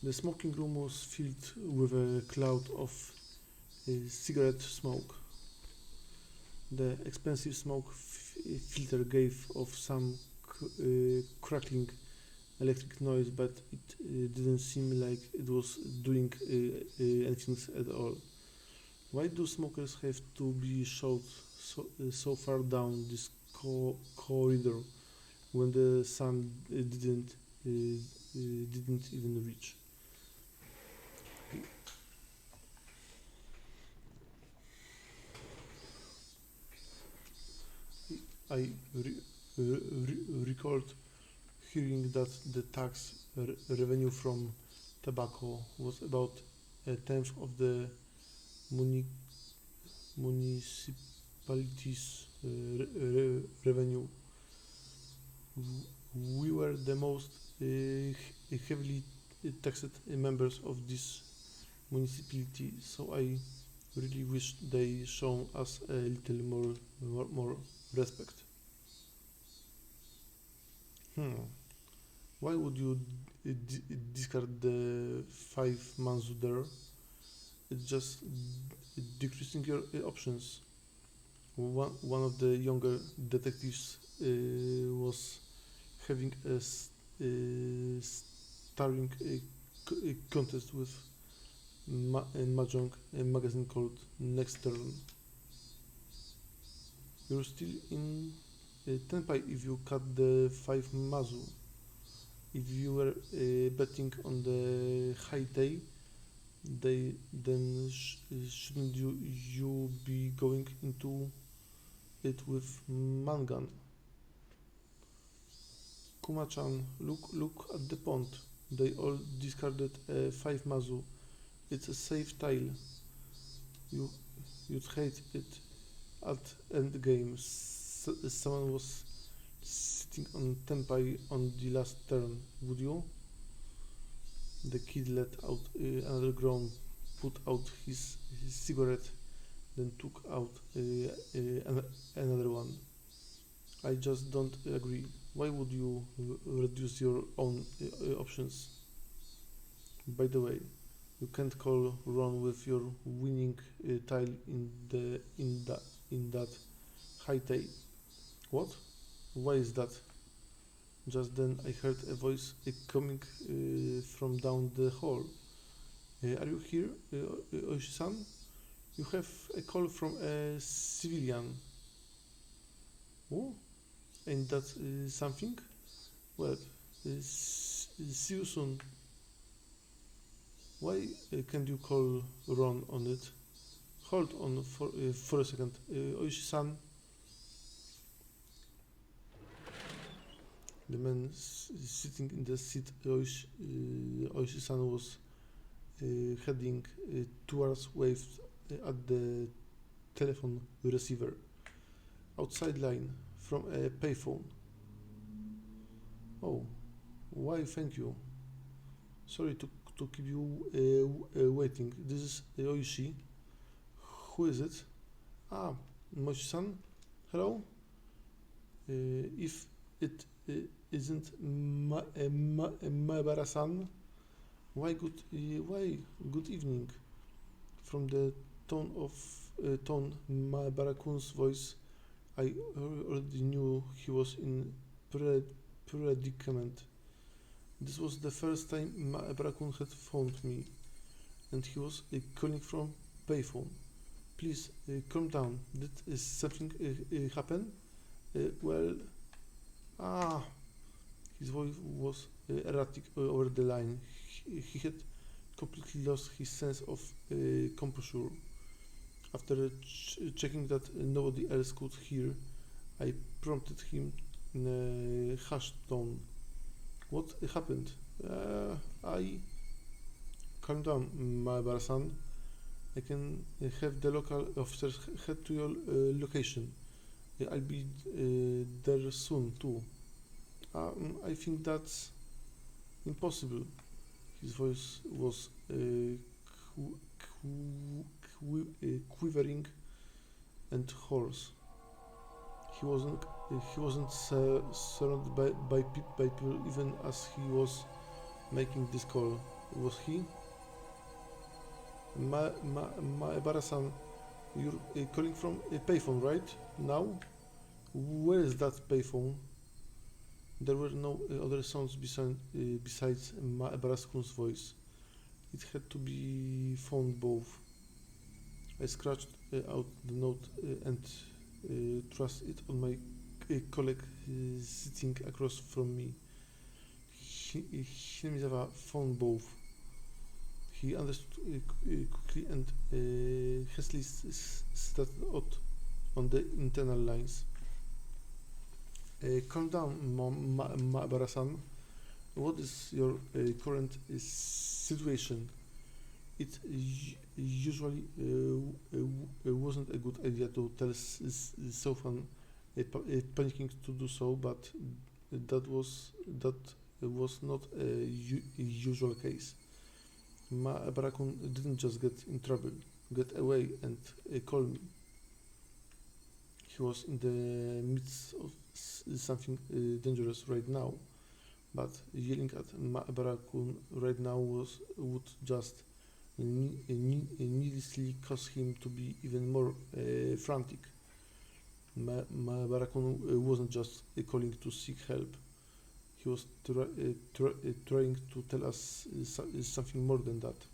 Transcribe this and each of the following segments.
The smoking room was filled with a cloud of cigarette smoke. The expensive smoke filter gave off some crackling electric noise, but it didn't seem like it was doing anything at all. Why do smokers have to be shoved so far down this corridor when the sun didn't even reach? I recalled hearing that the tax revenue from tobacco was about a tenth of the muni- municipality's revenue. We were the most heavily taxed members of this municipality, so I really wish they show us a little more respect. Why would you discard the 5 months there? It's just decreasing your options. One of the younger detectives was having a starring contest with a mahjong magazine called Next Turn. You're still in Tenpai if you cut the 5 mazu. If you were betting on the high day, then shouldn't you be going into it with mangan? Kuma-chan, look at the pond. They all discarded 5 mazu. It's a safe tile. You'd hate it at end game. Someone was sitting on Tenpai on the last turn, would you? The kid let out another groan, put out his cigarette, then took out another one. I just don't agree. Why would you reduce your own options? By the way, you can't call Ron with your winning tile in that high tile. What? Why is that? Just then I heard a voice coming from down the hall. Are you here, Oishi-san? You have a call from a civilian. Oh, ain't that something? Well, see you soon. Why can't you call Ron on it? Hold on for a second. Oishi-san. The man sitting in the seat Oishi-san was heading towards waved at the telephone receiver. Outside line from a payphone. Oh, why thank you. Sorry to keep you waiting. This is Oishi. Who is it? Ah, Moshi-san. Hello? If it isn't Maebara-san, why good evening? From the tone Maebara-kun's voice, I already knew he was in predicament. This was the first time Maebara-kun had phoned me, and he was calling from payphone. Please calm down. Did something happen? Well. His voice was erratic over the line. He had completely lost his sense of composure. After checking that nobody else could hear, I prompted him in a hushed tone. What happened? I... Calm down, Maebara-san. I can have the local officers head to your location. I'll be there soon too. I think that's impossible. His voice was quivering and hoarse. He wasn't surrounded by people even as he was making this call. Was he? Maebara-san, you're calling from a payphone, right? Now? Where is that payphone? There were no other sounds besides Maebara-kun's voice. It had to be phone booth. I scratched out the note and thrust it on my colleague sitting across from me. Hinemizawa phone booth. He understood quickly and hastily started out on the internal lines. Calm down, Maebara-san. What is your current situation? It usually wasn't a good idea to tell someone panicking to do so, but that was not a usual case. Maebara-kun didn't just get in trouble, get away and call me. He was in the midst of something dangerous right now, but yelling at Maebara-kun right now would just needlessly cause him to be even more frantic. Maebara-kun wasn't just calling to seek help. He was trying to tell us something more than that.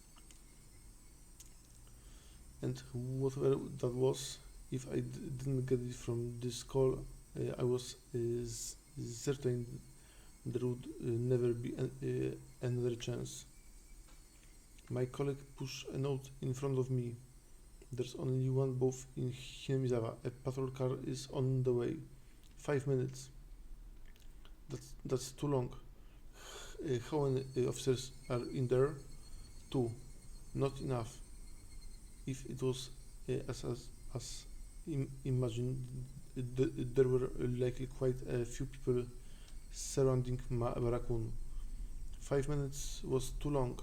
And whatever that was, if I didn't get it from this call, I was certain there would never be another chance. My colleague pushed a note in front of me. There's only one booth in Hinemizawa. A patrol car is on the way. 5 minutes. That's too long. How many officers are in there? 2. Not enough. If it was as imagined, there were likely quite a few people surrounding Maebara-kun. 5 minutes was too long.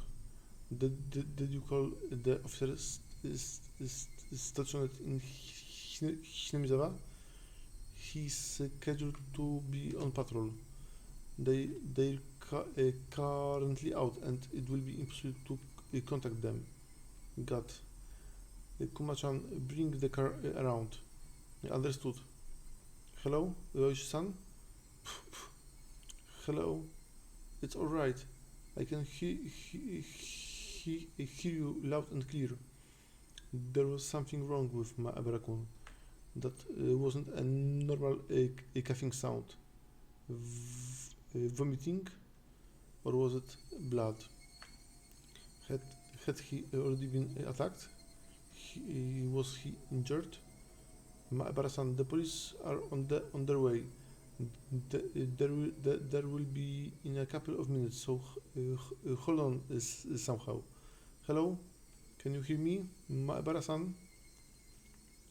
Did you call the officers stationed in Hinemizawa? He's scheduled to be on patrol. They're currently out, and it will be impossible to contact them. God. Kuma-chan, bring the car around. Understood. Hello, Yoshi-san? Hello. It's alright. I can hear you loud and clear. There was something wrong with Maebara-kun. That wasn't a normal coughing sound. Vomiting? Or was it blood? Had he already been attacked? Was he injured? Maebara-san, the police are on their way. There will be in a couple of minutes, so hold on somehow. Hello? Can you hear me, Maebara-san?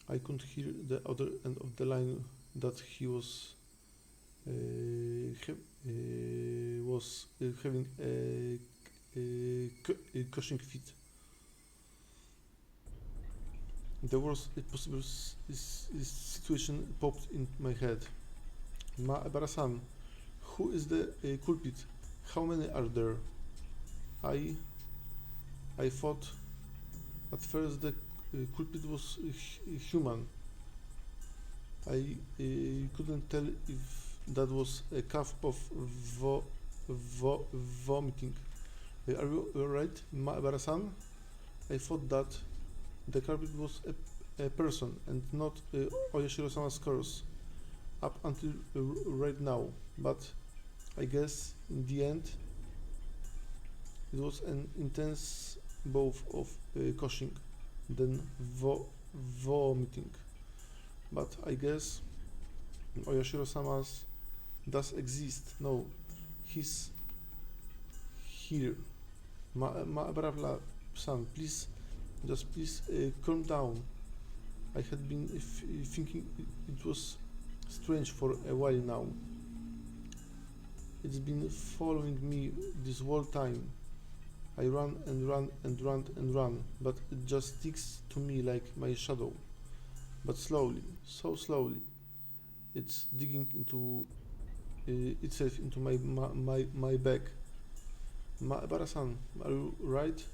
I couldn't hear the other end of the line that he was having a coughing fit. The worst possible situation popped in my head. Maebara-san, who is the culprit? How many are there? I thought at first the culprit was human. I couldn't tell if that was a cough of vomiting. Are you alright, Maebara-san? I thought that the culprit was a person and not Oyashiro-sama's curse up until right now, but I guess in the end it was an intense bout of coughing, then vomiting. But I guess Oyashiro-sama's does exist. No, he's here. Maebara-san, please, just please calm down. I had been thinking it was strange for a while now. It's been following me this whole time. I run and run and run and run, but it just sticks to me like my shadow. But slowly, so slowly, it's digging into itself into my back. Maebara-san, are you right?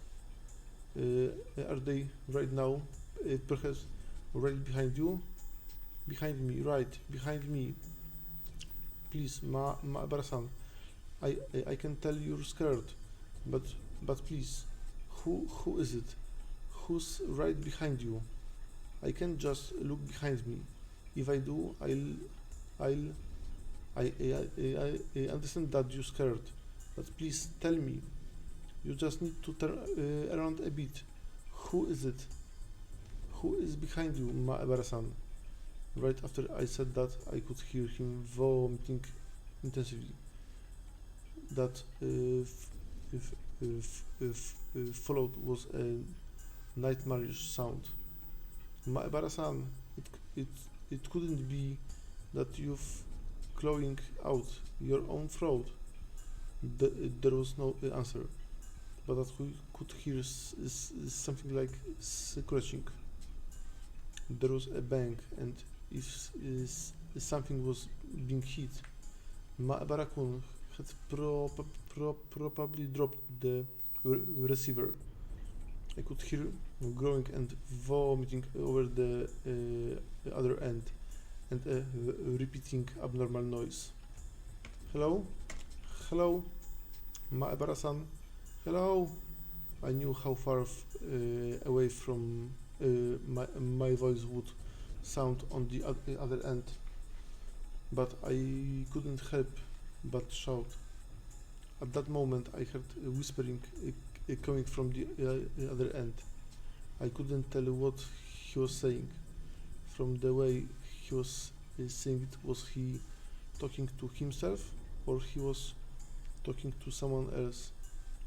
Are they right now? Perhaps right behind you? Behind me, right, behind me. Please, Maebara-san, I can tell you're scared, but please, who is it? Who's right behind you? I can't just look behind me. If I do, I'll I understand that you're scared, but please tell me. You just need to turn around a bit. Who is it? Who is behind you, Maebara-san? Right after I said that, I could hear him vomiting intensively. That followed was a nightmarish sound. Maebara-san, it, it couldn't be that you've clawing out your own throat. There was no answer, but that we could hear is something like scratching. There was a bang, and if something was being hit, Maebara-kun had probably dropped the receiver. I could hear growing and vomiting over the other end, and a repeating abnormal noise. Hello? Hello? Maebara-san? Hello? I knew how far away from my voice would sound on the other end, but I couldn't help but shout. At that moment I heard whispering coming from the other end. I couldn't tell what he was saying. From the way he was saying it, was he talking to himself or he was talking to someone else?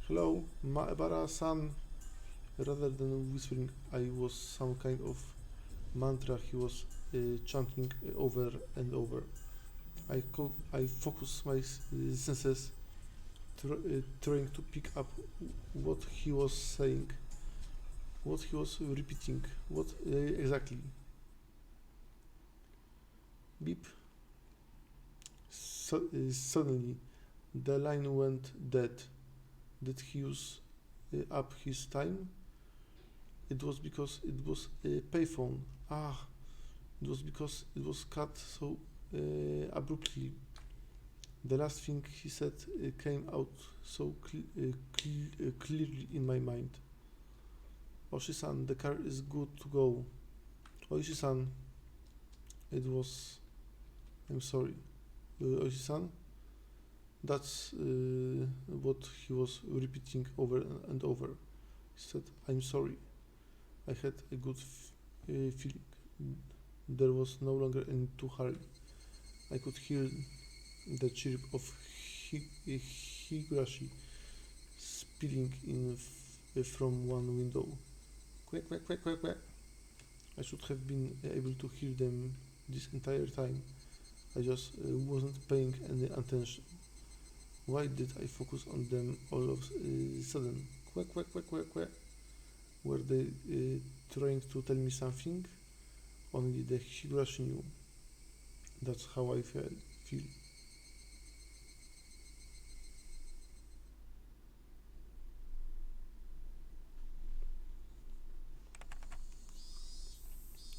Hello, Maebara-san. Rather than whispering, I was some kind of mantra he was chanting over and over. I focused my senses, trying to pick up what he was saying, what he was repeating, what exactly. Beep. Suddenly, the line went dead. Did he use up his time? It was because it was a payphone. It was because it was cut so abruptly. The last thing he said came out so clearly in my mind. Oshi-san, the car is good to go. Oshi-san, it was... I'm sorry. Oshi-san? That's what he was repeating over and over. He said, I'm sorry. I had a good feeling. There was no longer any to hurry. I could hear the chirp of Higurashi spilling in from one window. Quack, quack, quack, quack, quack. I should have been able to hear them this entire time. I just wasn't paying any attention. Why did I focus on them all of a sudden? Quack, quack, quack, quack, quack. Were they trying to tell me something? Only the Higurashi knew. That's how I feel.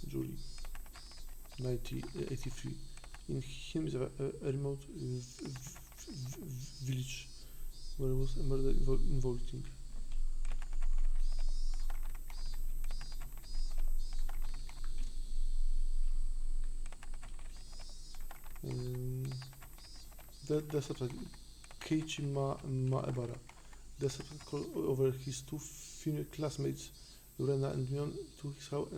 Julie, 1983. In him is a remote village where was a murder involving. The subtitle, Keiichi Maebara. The subtitle called over his two female classmates, Rena and Mion, to his house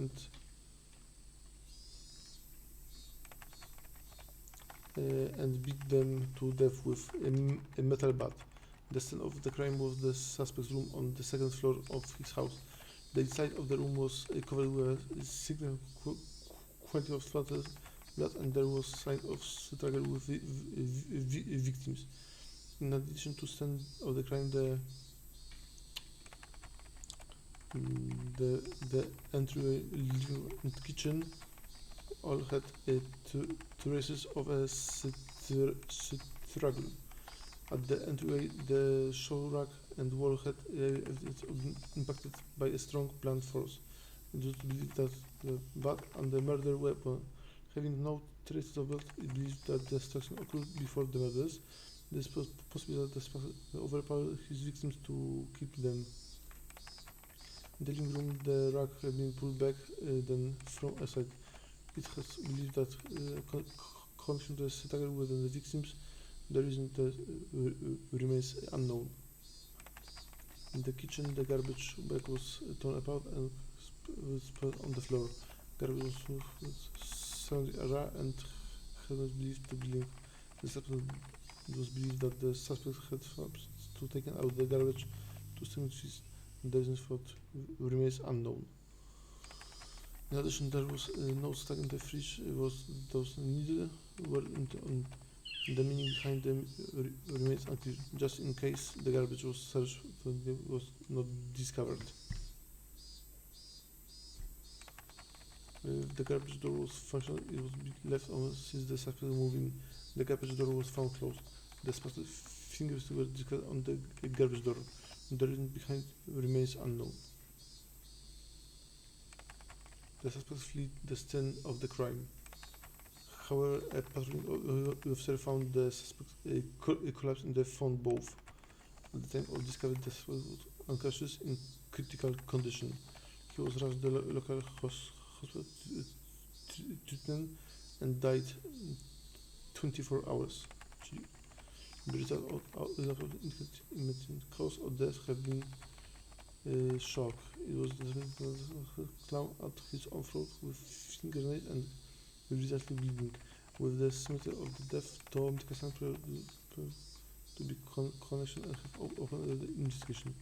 and beat them to death with a metal bat. The scene of the crime was the suspect's room on the second floor of his house. The inside of the room was covered with a significant quantity of splattered blood, and there was sign of struggle with victims. In addition to scene of the crime, the entryway, living room, and kitchen all had traces of a struggle. At the entryway, the show rack and wall had been impacted by a strong blunt force. It was believed that but on the murder weapon, having no traces of blood, it believed that the destruction occurred before the murders. This was possible that the suspect overpowered his victims to keep them. In the living room, the rack had been pulled back, then thrown aside. It has believed that connection to the attacker with the victims. The reason that remains unknown. In the kitchen, the garbage bag was torn apart and spread on the floor. Garbage was surrounding a area and had not believed to belong. The suspect was believed that the suspect had to taken out the garbage to extinguish it. The reason for it remains unknown. In addition, there was no stuck in the fridge. Those needles were on the meaning behind them remains unclear. Just in case the garbage was searched, was not discovered. The garbage door was functional. It was left on since the suspect moved in. The garbage door was found closed. The suspect's fingers were discovered on the garbage door. The reason behind remains unknown. The suspect fled the scene of the crime. However, a patrolling officer found the suspect collapsed in the phone booth. At the time of discovery, the suspect was unconscious in critical condition. He was rushed to the local hospital treatment and died 24 hours. The result of the immediate cause of death have been shock. It was clown at his own throat with finger nails and resulting bleeding. With the cemetery of the death, the medical center to be connection and have opened the investigation.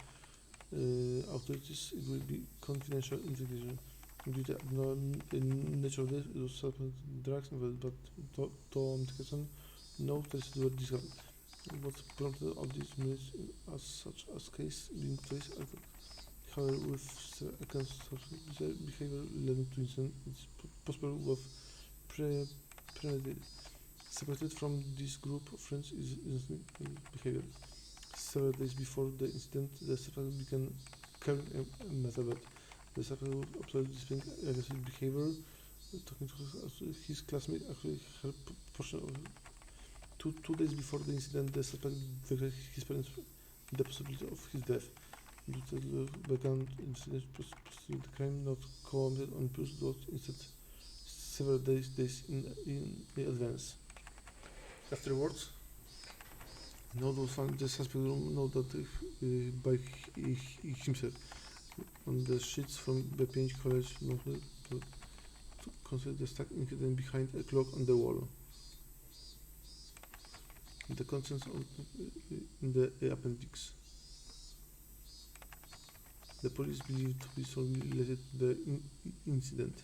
Authorities, it will be confidential investigation. Due to the nature of death, it was substance drugs, but to medical center, no tests were discovered. What prompted all these minutes as such as case being traced, however, with accounts of behavior leading to incident, it's possible with premeditated. Separated from this group of friends is innocent behavior. Several days before the incident, the suspect began carrying a method. The suspect was observed displaying aggressive behavior, talking to his classmate, actually her portion of two days before the incident, the suspect declared his parents the possibility of his death. Due to the background incident, the crime not committed on impulse, but instead several days in advance. Afterwards, Node was found in the suspect room, noted by himself. On the sheets from B5 college, noted to consider the stack incident behind a clock on the wall. The contents in the appendix. The police believed to be solely related to the incident.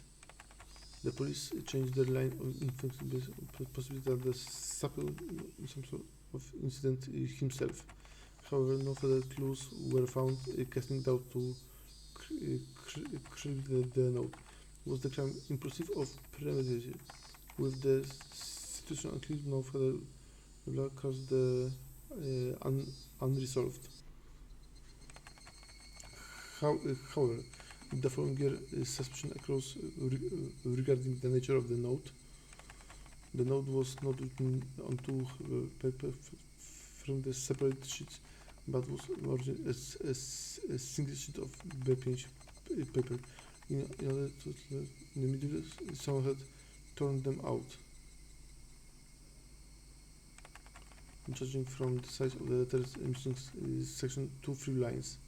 The police changed their line of investigation based on the possibility that the suspect in some sort of incident himself. However, no further clues were found, casting doubt to credit the note. Was the crime impulsive or premeditated? With the situation unclear, no further caused the unresolved. However, the following year, suspicion arose regarding the nature of the note. The note was not written onto paper from the separate sheets, but was originally a single sheet of B5 paper. In order to the middle, someone had torn them out. Judging from the size of the letters, missing section 2-3 lines.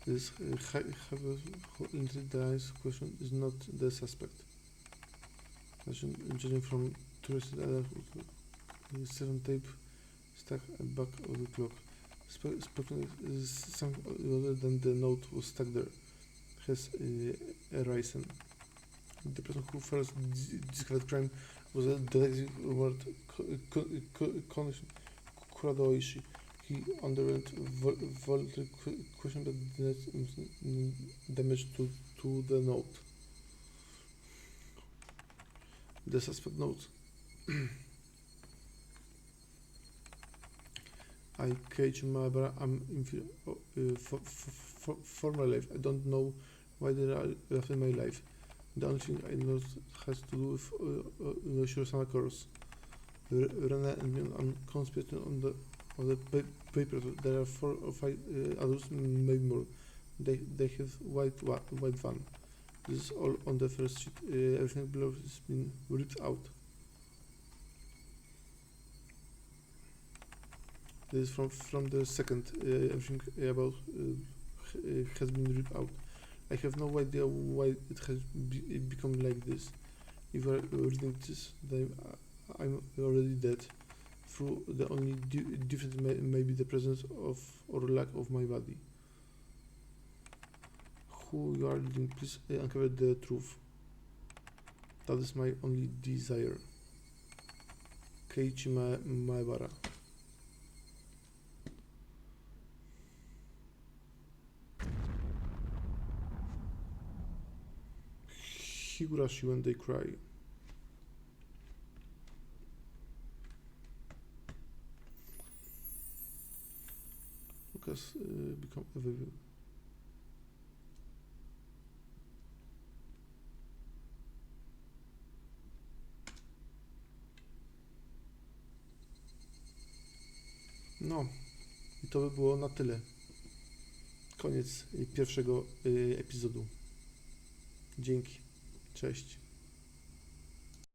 This the lines question is not the suspect. Judging from tourist 7 tape stuck at the back of the clock. Spoken is something other than the note was stuck there. Has arisen. The person who first discovered crime was a detective Robert Koniec. He underwent voluntary question but did not damage to the note. The suspect note. I cage my brother. I'm in for my life. I don't know why they are after my life. The only thing I know has to do with Shirosama course. Rena and me are conspiring on the paper. There are 4 or 5 others, maybe more. They have white van. This is all on the first sheet. Everything below has been ripped out. This is from the second. Everything about has been ripped out. I have no idea why it has become like this. If I reading this, then I'm already dead. Through the only difference may be the presence of or lack of my body. Who you are reading, please uncover the truth. That is my only desire. Keiichi Maebara. Higurashi when they cry. Lucas become available. No, i to by było na tyle. Koniec pierwszego epizodu. Dzięki. Cześć.